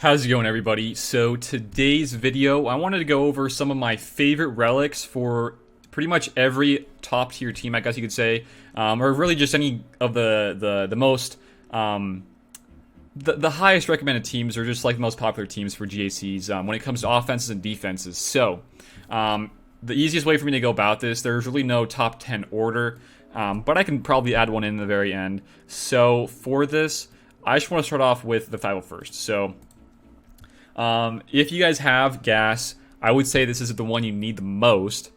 How's it going, everybody? So today's video, I wanted to go over some of my favorite relics for pretty much every top tier team, I guess you could say, or really just any of the most the highest recommended teams, or just like the most popular teams for GACs when it comes to offenses and defenses. So the easiest way for me to go about this, there's really no top 10 order, but I can probably add one in the very end. So for this, I just want to start off with the 501st. So if you guys have gas, I would say this is the one you need the most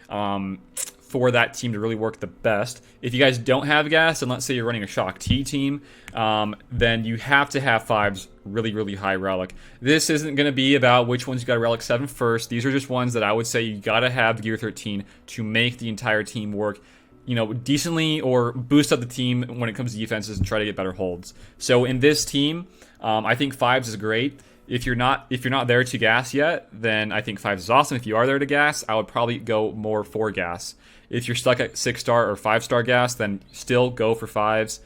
for that team to really work the best. If you guys don't have gas, and let's say you're running a Shock T team, then you have to have 5's really high relic. This isn't going to be about which ones you got to relic 7 first. These are just ones that I would say you got to have Gear 13 to make the entire team work, you know, decently, or boost up the team when it comes to defenses and try to get better holds. So in this team, I think 5's is great. If you're not there to gas yet, then I think 5's is awesome. If you are there to gas, I would probably go more for gas. If you're stuck at 6-star or 5-star gas, then still go for 5's.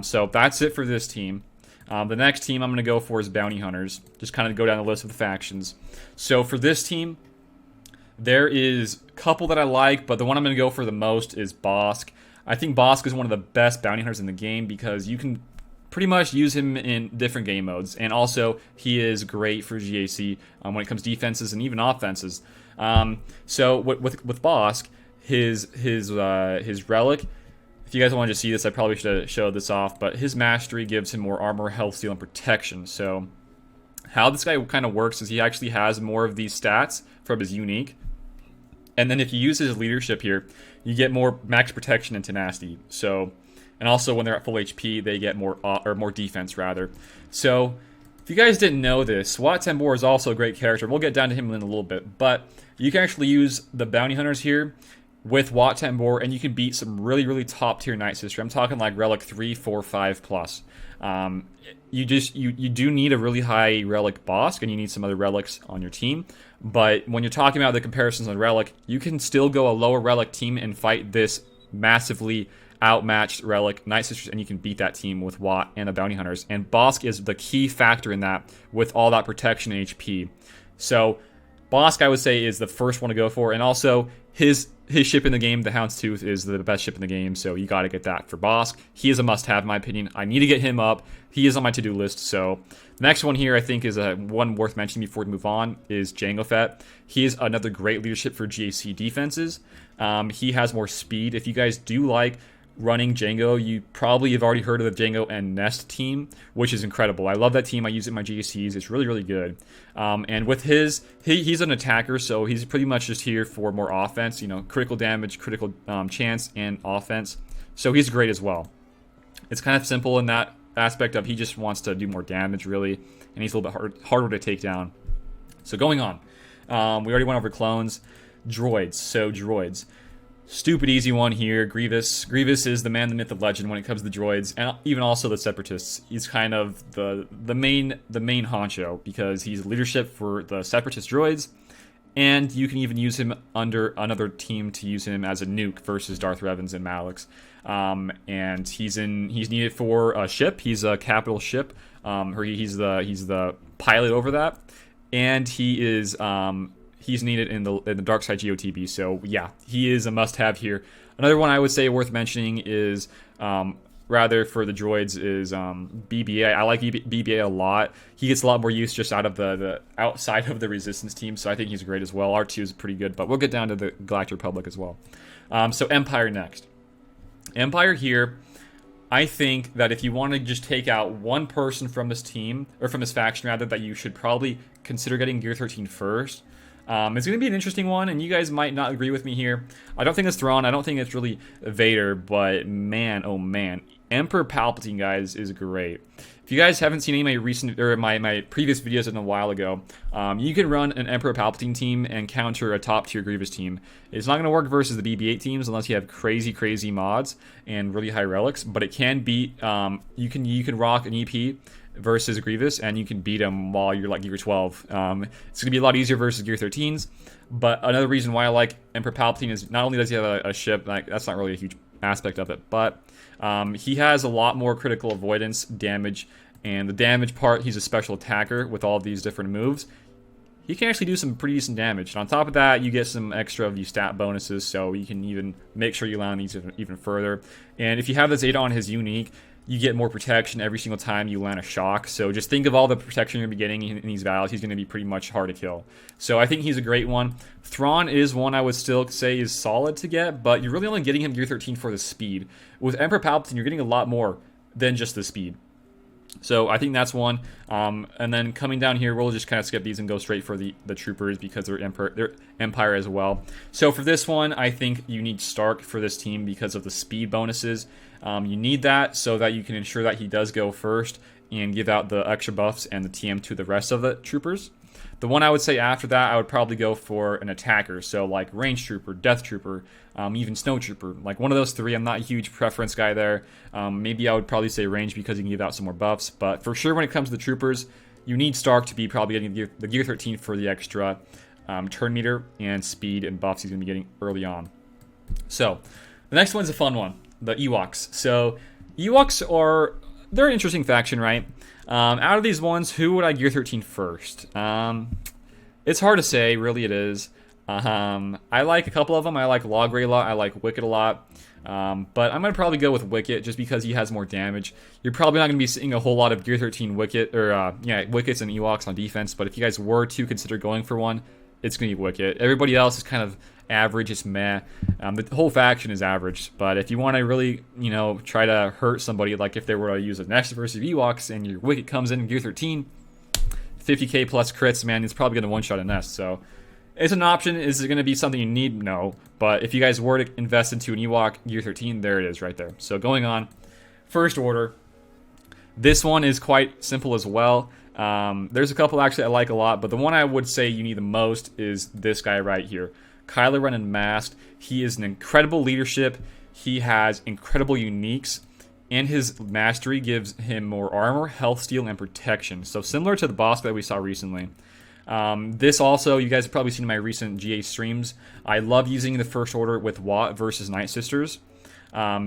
So that's it for this team. The next team I'm going to go for is Bounty Hunters. Just kind of go down the list of the factions. So for this team, there is a couple that I like, but the one I'm going to go for the most is Bossk. I think Bossk is one of the best Bounty Hunters in the game because you can pretty much use him in different game modes, and also he is great for GAC when it comes to defenses and even offenses. So with Bossk, his relic, if you guys want to see this, I probably should have showed this off, but his mastery gives him more armor, health, steal, and protection. So how this guy kind of works is he actually has more of these stats from his unique, and then if you use his leadership here, you get more max protection and tenacity. So, and also when they're at full HP, they get more defense rather. So if you guys didn't know this, Wat Tambor is also a great character. We'll get down to him in a little bit, but you can actually use the Bounty Hunters here with Wat Tambor, and you can beat some really top tier Nightsister. I'm talking like relic 3, 4, 5 plus. You do need a really high relic Bossk, and you need some other relics on your team. But when you're talking about the comparisons on relic, you can still go a lower relic team and fight this massively outmatched relic Nightsister, and you can beat that team with Wat and the Bounty Hunters. And Bossk is the key factor in that, with all that protection and HP. So Bossk, I would say, is the first one to go for, and also his ship in the game, the Houndstooth, is the best ship in the game, so you got to get that for Bossk. He is a must-have, in my opinion. I need to get him up. He is on my to-do list. So the next one here, I think, is one worth mentioning before we move on, is Jango Fett. He is another great leadership for GAC defenses. He has more speed. If you guys do like running Jango, you probably have already heard of the Jango and Nest team, which is incredible. I love that team. I use it in my GACs. It's really good. And with he's an attacker, so he's pretty much just here for more offense, you know, critical damage, critical chance, and offense. So he's great as well. It's kind of simple in that aspect of he just wants to do more damage, really, and he's a little bit harder to take down. So going on, we already went over clones. Droids. So droids. Stupid easy one here, Grievous. Grievous is the man, the myth, the legend when it comes to the droids, and even also the Separatists. He's kind of the main honcho, because he's leadership for the Separatist droids, and you can even use him under another team to use him as a nuke versus Darth Revan's and Malix. And he's needed for a ship. He's a capital ship. He's the pilot over that, and he is he's needed in the dark side GOTB, so yeah, he is a must-have here. Another one I would say worth mentioning is, rather for the droids, is BBA. I like BBA a lot. He gets a lot more use just out of the outside of the Resistance team, so I think he's great as well. R2 is pretty good, but we'll get down to the Galactic Republic as well. So Empire next. Empire here, I think that if you want to just take out one person from this team, or from this faction rather, that you should probably consider getting Gear 13 first. It's going to be an interesting one, and you guys might not agree with me here. I don't think it's Thrawn. I don't think it's really Vader, but man, oh man, Emperor Palpatine, guys, is great. If you guys haven't seen any of my recent or my previous videos in a while ago, you can run an Emperor Palpatine team and counter a top tier Grievous team. It's not going to work versus the BB-8 teams unless you have crazy mods and really high relics, but it can beat. You can rock an EP versus Grievous, and you can beat him while you're like Gear 12. It's going to be a lot easier versus Gear 13s, but another reason why I like Emperor Palpatine is not only does he have a ship, like that's not really a huge aspect of it, but he has a lot more critical avoidance, damage, And the damage part, he's a special attacker with all these different moves. He can actually do some pretty decent damage. And on top of that, you get some extra of these stat bonuses, so you can even make sure you land these even further. And if you have the Zeta on his unique, you get more protection every single time you land a shock. So just think of all the protection you're getting in these battles. He's going to be pretty much hard to kill. So I think he's a great one. Thrawn is one I would still say is solid to get, but you're really only getting him Gear 13 for the speed. With Emperor Palpatine, you're getting a lot more than just the speed. So I think that's one. And then coming down here, we'll just kind of skip these and go straight for the troopers because they're Empire as well. So for this one, I think you need Stark for this team because of the speed bonuses. You need that so that you can ensure that he does go first and give out the extra buffs and the TM to the rest of the troopers. The one I would say after that, I would probably go for an attacker. So like Range Trooper, Death Trooper, even Snow Trooper. Like one of those three. I'm not a huge preference guy there. Maybe I would probably say Range because you can give out some more buffs. But for sure when it comes to the troopers, you need Stark to be probably getting the Gear 13 for the extra turn meter and speed and buffs he's going to be getting early on. So the next one's a fun one. The Ewoks. So Ewoks they're an interesting faction, right? Out of these ones, who would I Gear 13 first? It's hard to say, really it is. I like a couple of them. I like Logray a lot. I like Wicket a lot. But I'm going to probably go with Wicket just because he has more damage. You're probably not going to be seeing a whole lot of Gear 13 Wicket, Wickets and Ewoks on defense. But if you guys were to consider going for one, it's going to be Wicket. Everybody else is kind of average, it's meh. The whole faction is average, but if you want to really, try to hurt somebody, like if they were to use a Nexus versus Ewoks and your Wicket comes in Gear 13, 50k plus crits, man, it's probably going to one-shot a Nest, so it's an option. Is it going to be something you need? No, but if you guys were to invest into an Ewok Gear 13, there it is right there. So going on, First Order. This one is quite simple as well. There's a couple actually I like a lot, but the one I would say you need the most is this guy right here. Kylo Ren Unmasked. He is an incredible leadership. He has incredible uniques, and his mastery gives him more armor, health steal, and protection. So similar to the boss that we saw recently. This also, you guys have probably seen in my recent GA streams. I love using the First Order with Watt versus Nightsisters.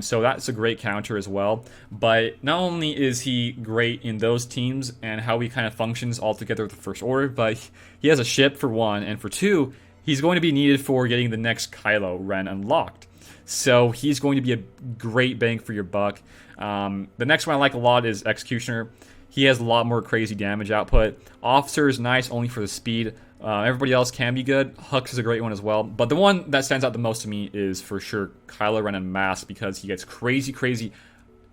So that's a great counter as well. But not only is he great in those teams and how he kind of functions all together with the First Order, but he has a ship for one, and for two, he's going to be needed for getting the next Kylo Ren unlocked. So he's going to be a great bang for your buck. The next one I like a lot is Executioner. He has a lot more crazy damage output. Officer is nice only for the speed. Everybody else can be good. Hux is a great one as well. But the one that stands out the most to me is for sure Kylo Ren Unmasked because he gets crazy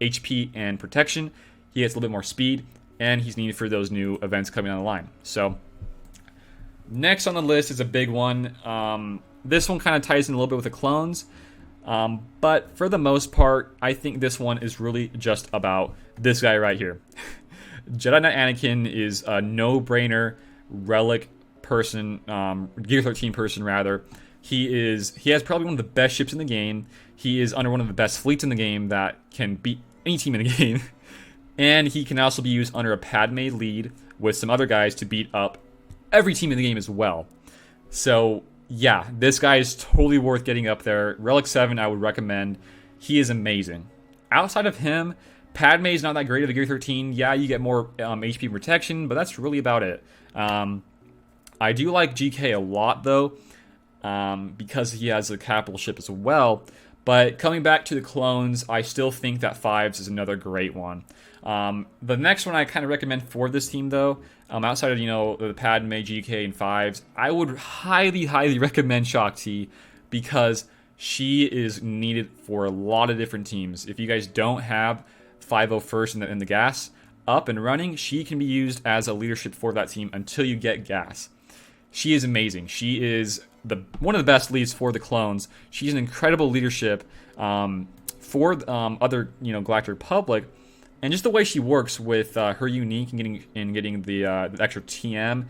HP and protection. He gets a little bit more speed, and he's needed for those new events coming on the line. So next on the list is a big one. This one kind of ties in a little bit with the clones. But for the most part, I think this one is really just about this guy right here. Jedi Knight Anakin is a no-brainer relic person, Gear 13 person rather. He has probably one of the best ships in the game. He is under one of the best fleets in the game that can beat any team in the game. And he can also be used under a Padme lead with some other guys to beat up every team in the game as well. So yeah, this guy is totally worth getting up there. Relic 7 I would recommend. He is amazing. Outside of him, Padme is not that great of a Gear 13. Yeah, you get more HP protection, but that's really about it. I do like GK a lot though, because he has a capital ship as well. But coming back to the clones, I still think that Fives is another great one. The next one I kind of recommend for this team though, outside of the Padme, GK, and Fives, I would highly recommend Shaak Ti because she is needed for a lot of different teams. If you guys don't have 5.0 first in the gas up and running, she can be used as a leadership for that team until you get gas. She is amazing. She is one of the best leads for the clones. She's an incredible leadership for other Galactic Republic, and just the way she works with her unique and getting the extra TM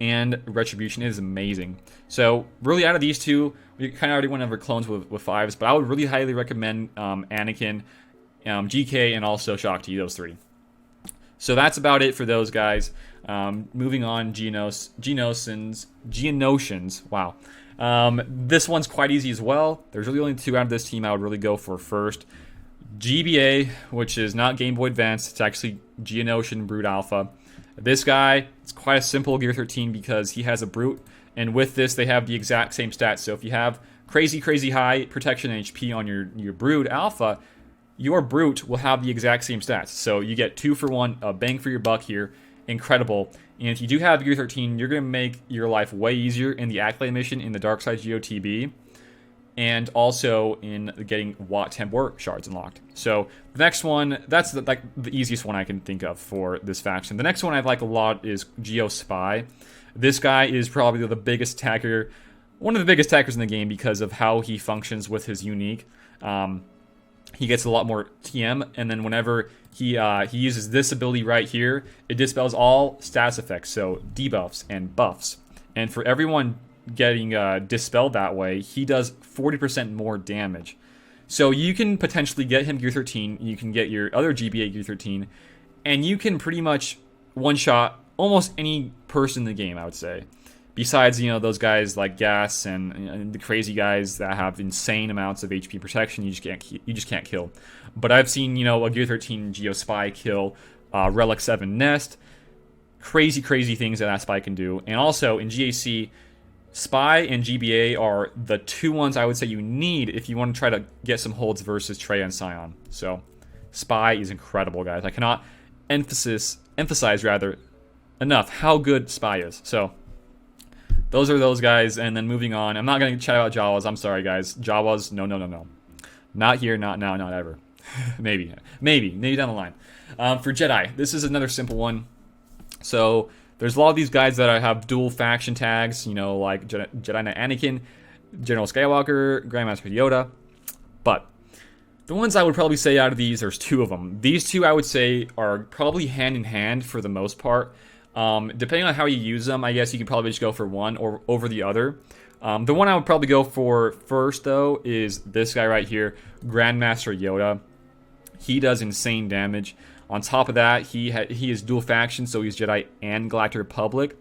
and retribution is amazing. So really, out of these two, we kind of already went over clones with Fives, but I would really highly recommend Anakin, GK, and also Shaak Ti, those three. So that's about it for those guys. Moving on, Geonosians. Wow. This one's quite easy as well. There's really only two out of this team I would really go for first. GBA, which is not Game Boy Advance, it's actually Geonosian Brood Alpha. This guy, it's quite a simple Gear 13 because he has a Brute, and with this they have the exact same stats. So if you have crazy high protection and HP on your Brood Alpha, your Brute will have the exact same stats. So you get 2 for 1, a bang for your buck here. Incredible. And if you do have Gear 13, you're going to make your life way easier in the Accolade mission in the Dark Side GOTB, and also in getting Watt Temp shards unlocked. So the next one, that's the easiest one I can think of for this faction. The next one I like a lot is Geo Spy. This guy is probably the biggest attacker, one of the biggest attackers in the game because of how he functions with his unique. He gets a lot more TM, and then whenever he uses this ability right here, it dispels all status effects, so debuffs and buffs. And for everyone getting dispelled that way, he does 40% more damage. So you can potentially get him Gear 13, you can get your other GBA Gear 13, and you can pretty much one-shot almost any person in the game, I would say. Besides, those guys like Gas and the crazy guys that have insane amounts of HP protection, you just can't kill. But I've seen, a Gear 13 Geo Spy kill Relic 7 Nest. Crazy things that Spy can do. And also, in GAC, Spy and GBA are the two ones I would say you need if you want to try to get some holds versus Trey and Scion. So, Spy is incredible, guys. I cannot emphasize enough how good Spy is. So, those are those guys, and then moving on. I'm not going to chat about Jawas. I'm sorry, guys. Jawas, no. Not here, not now, not ever. Maybe down the line. For Jedi, this is another simple one. So, there's a lot of these guys that have dual faction tags, like Jedi Knight Anakin, General Skywalker, Grandmaster Yoda. But the ones I would probably say out of these, there's 2 of them. These 2 I would say are probably hand in hand for the most part. Depending on how you use them, I guess you could probably just go for one or over the other. The one I would probably go for first, though, is this guy right here, Grandmaster Yoda. He does insane damage. On top of that, he is dual faction, so he's Jedi and Galactic Republic.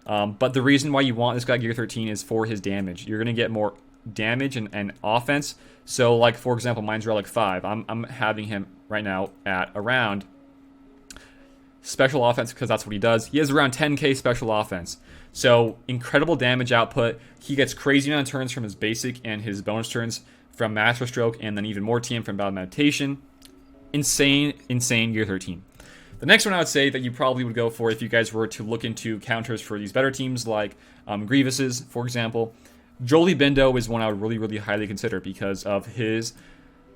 But the reason why you want this guy Gear 13 is for his damage. You're going to get more damage and offense. So, like, for example, mine's Relic 5. I'm having him right now at around special offense because that's what he does. He has around 10k special offense. So, incredible damage output. He gets crazy amount of turns from his basic and his bonus turns from Master Stroke, and then even more TM from Battle Meditation. Insane Gear 13. The next one I would say that you probably would go for if you guys were to look into counters for these better teams like Grievous's, for example. Jolie Bindo is one I would really highly consider because of his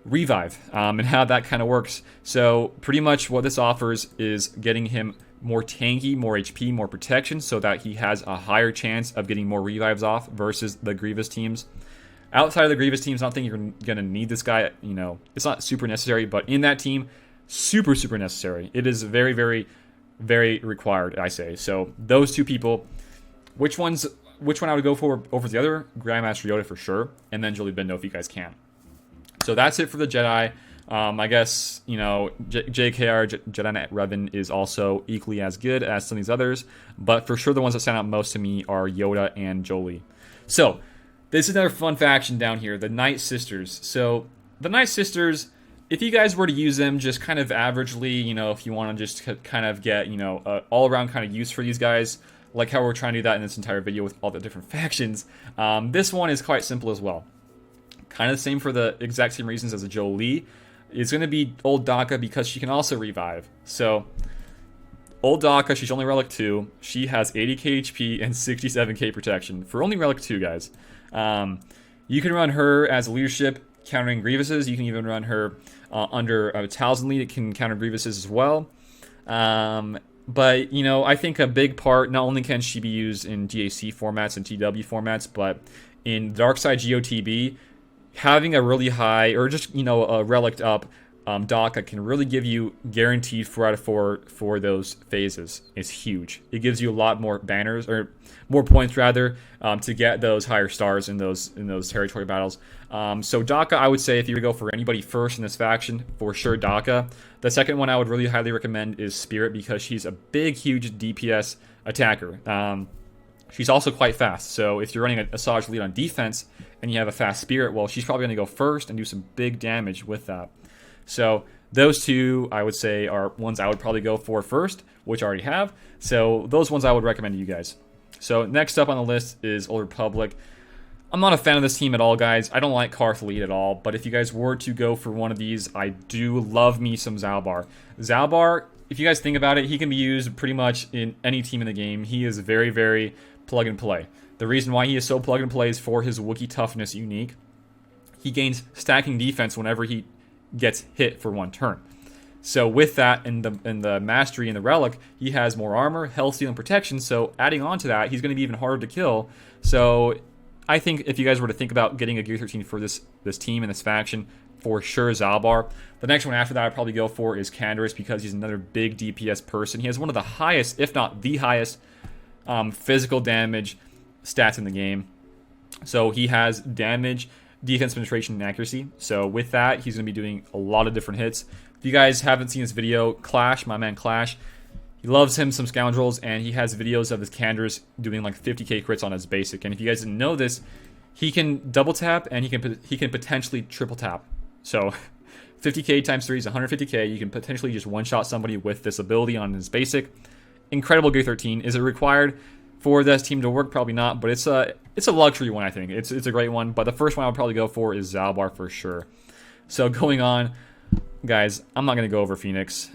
revive and how that kind of works. So pretty much what this offers is getting him more tanky, more HP, more protection so that he has a higher chance of getting more revives off versus the Grievous teams. Outside of the Grievous teams, I don't think you're going to need this guy. It's not super necessary, but in that team, super necessary. It is very required, I say. So those 2 people, which one I would go for over the other? Grandmaster Yoda for sure, and then Jolie Bindo if you guys can. So that's it for the Jedi. I guess, JKR, Jedi Knight Revan is also equally as good as some of these others, but for sure the ones that stand out most to me are Yoda and Jolie. So, this is another fun faction down here, the Nightsisters. So, the Nightsisters, if you guys were to use them just kind of averagely, if you want to just kind of get, all-around kind of use for these guys, like how we're trying to do that in this entire video with all the different factions, this one is quite simple as well. Kind of the same for the exact same reasons as a Jolie. It's going to be Old Daka because she can also revive. So, Old Daka, she's only Relic 2. She has 80k HP and 67k protection for only Relic 2, guys. You can run her as a leadership, countering Grievous's. You can even run her under a Talzin lead. It can counter Grievous's as well. But, I think a big part, not only can she be used in GAC formats and TW formats, but in Darkside GOTB, having a really high, or just, a relic up Daka can really give you guaranteed 4 out of 4 for those phases. It's huge. It gives you a lot more banners, or more points rather, to get those higher stars in those territory battles. So Daka, I would say if you were to go for anybody first in this faction, for sure Daka. The second one I would really highly recommend is Spirit because she's a big, huge DPS attacker. She's also quite fast, so if you're running a Asajj lead on defense and you have a fast Spirit, well, she's probably going to go first and do some big damage with that. So those two, I would say, are ones I would probably go for first, which I already have. So those ones I would recommend to you guys. So next up on the list is Old Republic. I'm not a fan of this team at all, guys. I don't like Carth Lead at all, but if you guys were to go for one of these, I do love me some Zaalbar. Zaalbar, if you guys think about it, he can be used pretty much in any team in the game. He is very, very plug and play. The reason why he is so plug and play is for his Wookiee toughness unique. He gains stacking defense whenever he gets hit for one turn. So with that and the mastery and the relic, he has more armor, health steal, and protection. So adding on to that, he's going to be even harder to kill. So I think if you guys were to think about getting a Gear 13 for this team and this faction, for sure Zaalbar. The next one after that I'd probably go for is Canderous, because he's another big DPS person. He has one of the highest, if not the highest, physical damage stats in the game. So he has damage, defense, penetration, and accuracy. So with that, he's going to be doing a lot of different hits. If you guys haven't seen this video, Clash, my man Clash, he loves him some Scoundrels, and he has videos of his Canderous doing like 50k crits on his basic. And if you guys didn't know this, he can double tap and he can potentially triple tap. So 50k times 3 is 150k. You can potentially just one-shot somebody with this ability on his basic. Incredible Gear 13. Is it required for this team to work? Probably not, but it's a luxury one, I think. It's a great one, but the first one I would probably go for is Zaalbar for sure. So going on, guys, I'm not going to go over Phoenix.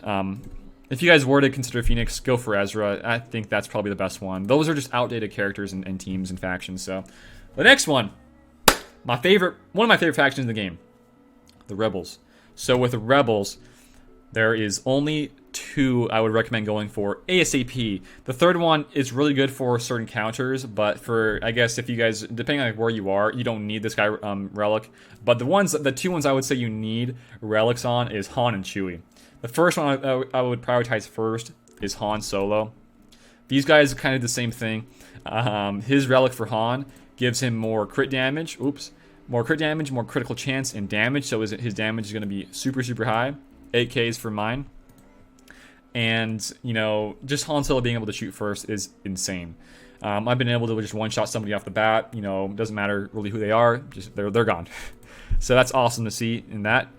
If you guys were to consider Phoenix, go for Ezra. I think that's probably the best one. Those are just outdated characters and teams and factions. So the next one, one of my favorite factions in the game, the Rebels. So with the Rebels, there is only two I would recommend going for ASAP. The third one is really good for certain counters, but for, I guess, if you guys, depending on where you are, you don't need this guy relic. But the two ones I would say you need relics on is Han and Chewie. The first one I would prioritize first is Han Solo. These guys are kind of the same thing. His relic for Han gives him more crit damage. More crit damage, more critical chance, and damage. So his damage is going to be super, super high. 8Ks for mine. And, you know, just Han Solo being able to shoot first is insane. I've been able to just one-shot somebody off the bat. You know, doesn't matter really who they are. Just they're gone. So that's awesome to see in that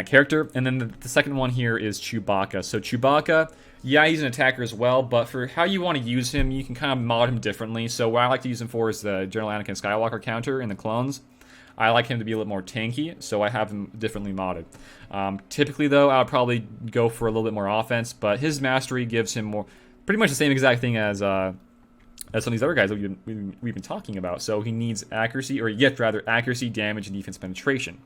character. And then the second one here is Chewbacca. So Chewbacca, yeah, he's an attacker as well, but for how you want to use him, you can kind of mod him differently. So what I like to use him for is the General Anakin Skywalker counter in the clones. I like him to be a little more tanky, so I have him differently modded. Typically, though, I would probably go for a little bit more offense, but his mastery gives him pretty much the same exact thing as some of these other guys that we've been talking about. So he needs accuracy, or yet rather accuracy, damage, and defense penetration.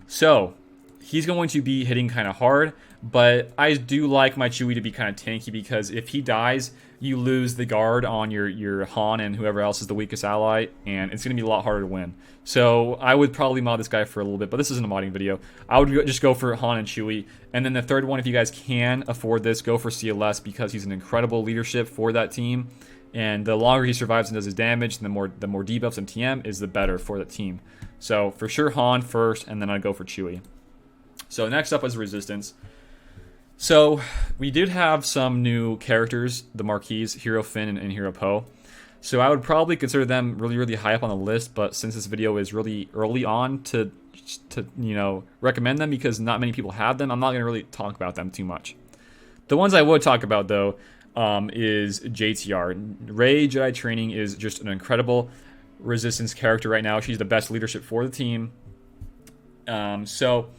So he's going to be hitting kind of hard, but I do like my Chewie to be kind of tanky, because if he dies, you lose the guard on your Han and whoever else is the weakest ally, and it's going to be a lot harder to win. So I would probably mod this guy for a little bit, but this isn't a modding video. I would just go for Han and Chewie. And then the third one, if you guys can afford this, go for CLS, because he's an incredible leadership for that team. And the longer he survives and does his damage, the more debuffs and TM is, the better for the team. So for sure Han first, and then I'd go for Chewie. So next up is Resistance. So we did have some new characters, the Marquis, Hero Finn and Hero Poe. So I would probably consider them really, really high up on the list, but since this video is really early on to you know, recommend them, because not many people have them, I'm not going to really talk about them too much. The ones I would talk about, though, is JTR. Rey Jedi Training is just an incredible Resistance character right now. She's the best leadership for the team. So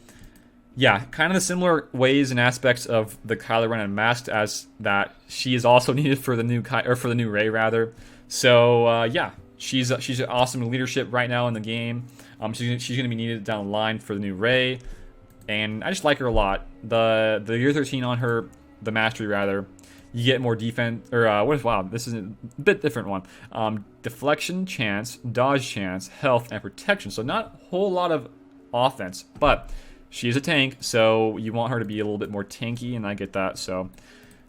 yeah, kind of the similar ways and aspects of the Kylo Ren Unmasked, as that she is also needed for the new Rey rather. So yeah, she's an awesome leadership right now in the game. She's going to be needed down the line for the new Rey, and I just like her a lot. The Year 13 on her, the Mastery rather, you get more defense, or wow, this is a bit different one. Deflection chance, dodge chance, health, and protection. So not a whole lot of offense, but she is a tank, so you want her to be a little bit more tanky, and I get that. So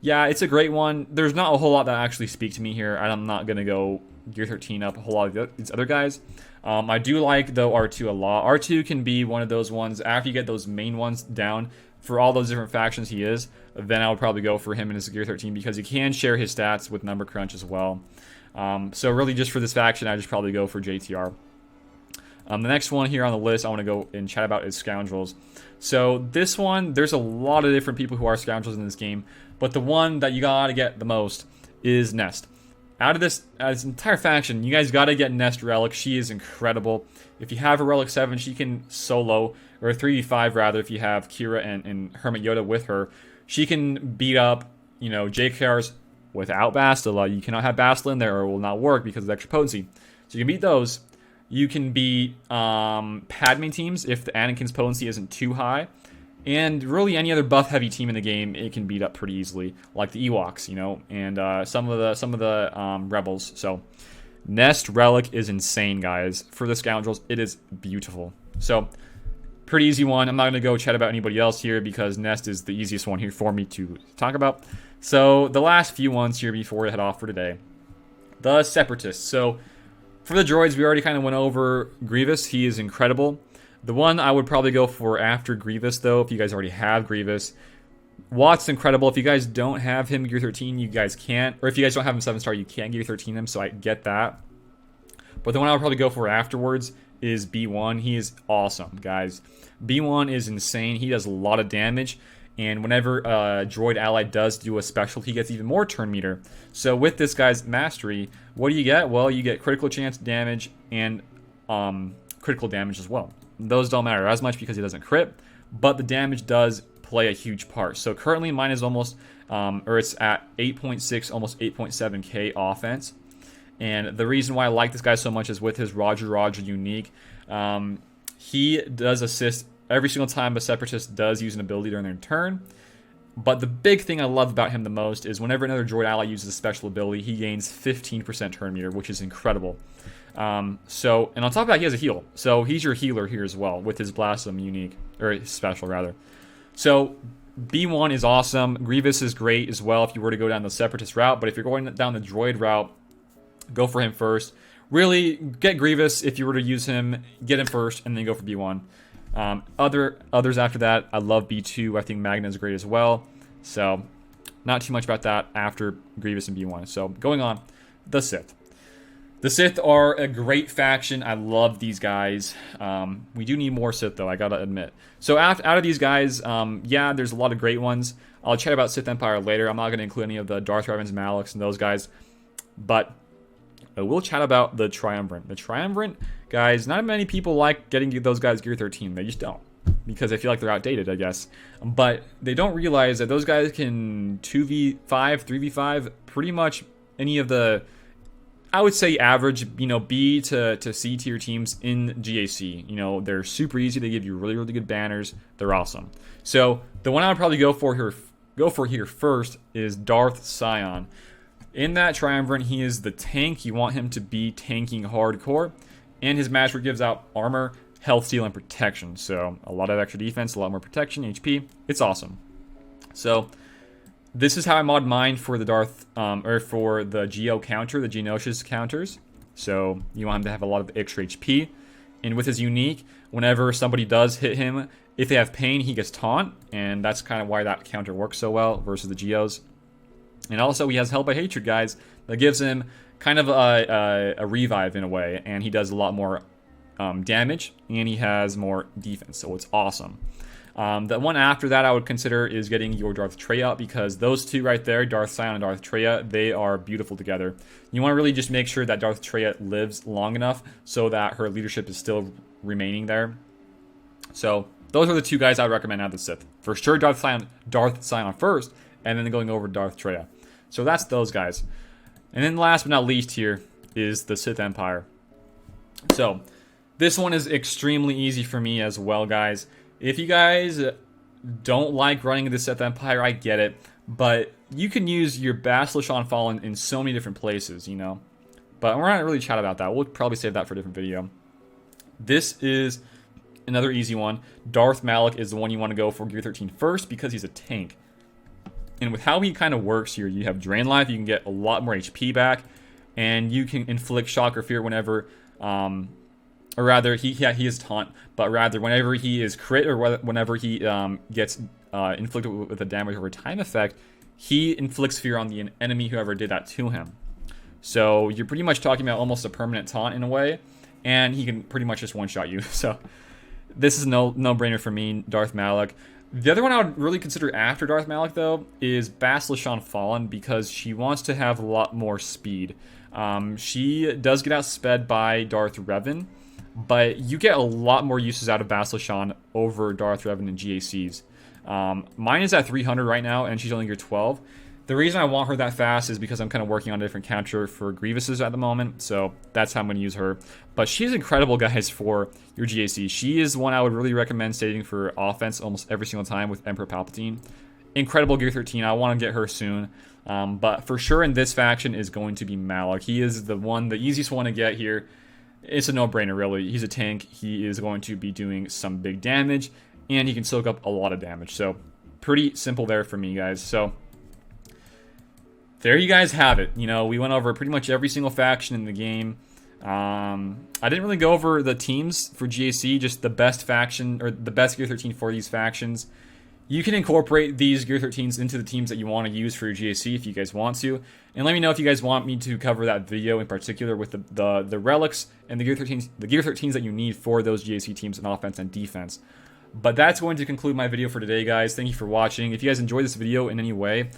yeah, it's a great one. There's not a whole lot that actually speak to me here. I'm not going to go Gear 13 up a whole lot of these other guys. I do like, though, R2 a lot. R2 can be one of those ones, after you get those main ones down for all those different factions he is, then I would probably go for him in his Gear 13, because he can share his stats with Number Crunch as well. So really just for this faction, I just probably go for JTR. The next one here on the list I want to go and chat about is Scoundrels. So this one, there's a lot of different people who are Scoundrels in this game, but the one that you gotta get the most is Nest. Out of this entire faction, you guys gotta get Nest Relic. She is incredible. If you have a Relic 7, she can solo, or a 3v5 rather, if you have Kira and Hermit Yoda with her. She can beat up, you know, JKRs without Bastila. You cannot have Bastila in there or it will not work because of extra potency. So you can beat those. You can beat Padme teams if the Anakin's potency isn't too high. And really any other buff-heavy team in the game, it can beat up pretty easily, like the Ewoks, you know, and some of the rebels. So Nest Relic is insane, guys. For the Scoundrels, it is beautiful. So pretty easy one. I'm not going to go chat about anybody else here because Nest is the easiest one here for me to talk about. So the last few ones here before we head off for today. The Separatists. So for the droids, we already kind of went over Grievous. He is incredible. The one I would probably go for after Grievous, though, if you guys already have Grievous, Watt's incredible. If you guys don't have him Gear 13, you guys can't. Or if you guys don't have him 7-star, you can't Gear 13 him, so I get that. But the one I would probably go for afterwards is B1. He is awesome, guys. B1 is insane. He does a lot of damage. And whenever a droid ally does do a special, he gets even more turn meter. So with this guy's mastery, what do you get? Well, you get critical chance damage and critical damage as well. Those don't matter as much because he doesn't crit, but the damage does play a huge part. So currently mine is almost, or it's at 8.6, almost 8.7k offense. And the reason why I like this guy so much is with his Roger unique. He does assist every single time a Separatist does use an ability during their turn. But the big thing I love about him the most is whenever another droid ally uses a special ability, he gains 15% turn meter, which is incredible. And on top of that, he has a heal. So he's your healer here as well with his Blasphemy unique, or his special rather. So B1 is awesome. Grievous is great as well if you were to go down the Separatist route. But if you're going down the droid route, go for him first. Really, get Grievous if you were to use him. Get him first, and then go for B1. Others after that, I love B2. I think Magna is great as well. So not too much about that after Grievous and B1. So going on, the Sith. The Sith are a great faction. I love these guys. We do need more Sith, though, I gotta admit. So out of these guys, yeah, there's a lot of great ones. I'll chat about Sith Empire later. I'm not going to include any of the Darth Revans, Malaks, and those guys. But we'll chat about the Triumvirate. The Triumvirate, guys, not many people like getting those guys Gear 13. They just don't. Because they feel like they're outdated, I guess. But they don't realize that those guys can 2v5, 3v5, pretty much any of the, I would say, average, you know, B to C tier teams in GAC. You know, they're super easy. They give you really, really good banners. They're awesome. So the one I would probably go for here first is Darth Sion. In that Triumvirate, he is the tank. You want him to be tanking hardcore. And his mastery gives out armor, health steal, and protection. So a lot of extra defense, a lot more protection, HP. It's awesome. So this is how I mod mine for the for the Geo counter, the Geonosian counters. So you want him to have a lot of extra HP. And with his unique, whenever somebody does hit him, if they have pain, he gets taunt. And that's kind of why that counter works so well versus the Geos. And also he has Held by Hatred, guys. That gives him kind of a revive in a way. And he does a lot more damage. And he has more defense. So it's awesome. The one after that I would consider is getting your Darth Traya, because those two right there, Darth Sion and Darth Traya, they are beautiful together. You want to really just make sure that Darth Traya lives long enough so that her leadership is still remaining there. So those are the two guys I would recommend out of the Sith. For sure, Darth Sion first, and then going over Darth Traya. So that's those guys. And then last but not least here is the Sith Empire. So this one is extremely easy for me as well, guys. If you guys don't like running the Sith Empire, I get it. But you can use your Basilisk on Fallen in so many different places, you know. But we're not really chat about that. We'll probably save that for a different video. This is another easy one. Darth Malak is the one you want to go for Gear 13 first because he's a tank. And with how he kind of works here, you have Drain Life, you can get a lot more HP back. And you can inflict shock or fear whenever... or rather, he is taunt, but rather whenever he is crit or whenever he gets inflicted with a damage over time effect, he inflicts fear on the enemy whoever did that to him. So you're pretty much talking about almost a permanent taunt in a way, and he can pretty much just one-shot you. So this is no-brainer for me, Darth Malak. The other one I would really consider after Darth Malak, though, is Bastila Shan Fallen, because she wants to have a lot more speed. She does get outsped by Darth Revan, but you get a lot more uses out of Bastila Shan over Darth Revan and GACs. Mine is at 300 right now, and she's only gear 12. The reason I want her that fast is because I'm kind of working on a different capture for Grievouses at the moment, so that's how I'm going to use her. But she's incredible, guys, for your GAC. She is one I would really recommend saving for offense almost every single time with Emperor Palpatine. Incredible gear 13. I want to get her soon. But for sure in this faction is going to be Malak. He is the easiest one to get here. It's a no-brainer, really. He's a tank. He is going to be doing some big damage, and he can soak up a lot of damage. So pretty simple there for me, guys. So there you guys have it. You know, we went over pretty much every single faction in the game. I didn't really go over the teams for GAC, just the best faction, or the best Gear 13 for these factions. You can incorporate these Gear 13s into the teams that you want to use for your GAC if you guys want to. And let me know if you guys want me to cover that video in particular with the relics and the Gear 13s that you need for those GAC teams in offense and defense. But that's going to conclude my video for today, guys. Thank you for watching. If you guys enjoyed this video in any way,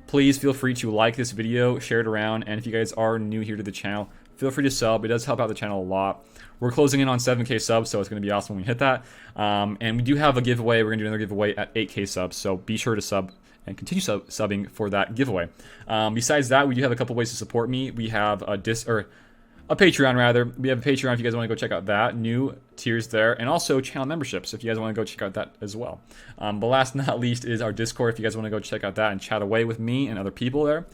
please feel free to like this video, share it around, and if you guys are new here to the channel, feel free to sub. It does help out the channel a lot. We're closing in on 7K subs, so it's going to be awesome when we hit that. And we do have a giveaway. We're going to do another giveaway at 8K subs, so be sure to sub and continue subbing for that giveaway. Besides that, we do have a couple ways to support me. We have a Patreon, rather. We have a Patreon if you guys want to go check out that. New tiers there. And also channel memberships if you guys want to go check out that as well. But last but not least is our Discord if you guys want to go check out that and chat away with me and other people there.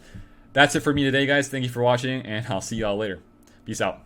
That's it for me today, guys. Thank you for watching, and I'll see you all later. Peace out.